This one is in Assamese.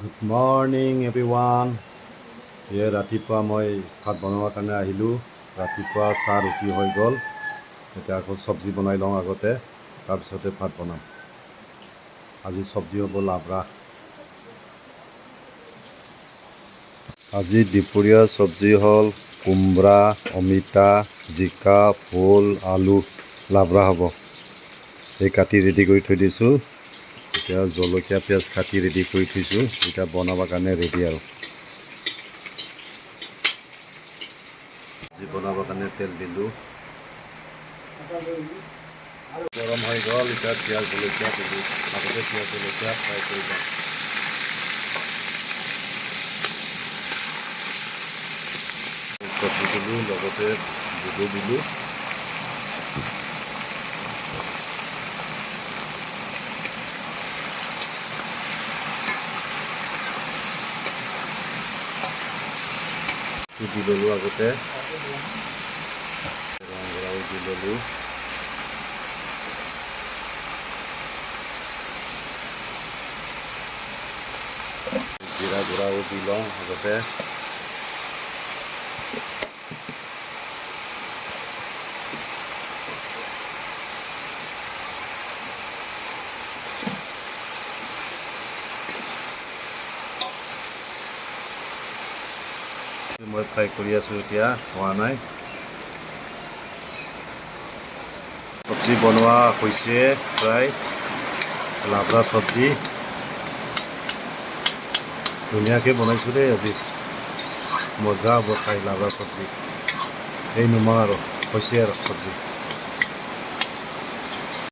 Good morning everyone. ৰাতিপুৱা মই ভাত বনাবৰ কাৰণে আহিলোঁ। ৰাতিপুৱা চাহ ৰুটি হৈ গ'ল। এতিয়া আকৌ চব্জি বনাই লওঁ আগতে, তাৰপিছতে ভাত বনাম। আজি চব্জি হ'ব লাবৰা। আজি দুপৰীয়া চব্জি হ'ল কোমৰা, অমিতা, জিকা, ভোল, আলু, লাবৰা হ'ব। এই কাটি ৰেডি কৰি থৈ দিছোঁ। এতিয়া জলকীয়া পিঁয়াজ কাটি ৰেডি কৰি থৈছোঁ। এতিয়া বনাবৰ কাৰণে ৰেডি আৰু। চব্জি বনাবৰ কাৰণে তেল দিলোঁ, গৰম হৈ গ'ল। এতিয়া পিঁয়াজ জলকীয়া দিলোঁ। আগতে পিঁয়াজ জলকীয়া ফ্ৰাই কৰি লওঁ। চব্জি দিলোঁ, লগতে বুটো দিলোঁ। দি ল'লোঁ আগতে, ৰঙালাও দি ল'লোঁ। জিৰা গুড়াও দি লওঁ আগতে। মই ফ্ৰাই কৰি আছোঁ, এতিয়া হোৱা নাই। চব্জি বনোৱা হৈছে প্ৰায়, লাবৰা চব্জি। ধুনীয়াকৈ বনাইছোঁ দেই আজি। মজা হ'ব খাই লাবৰা চব্জি। এই নুমা আৰু হৈছে আৰু চব্জি।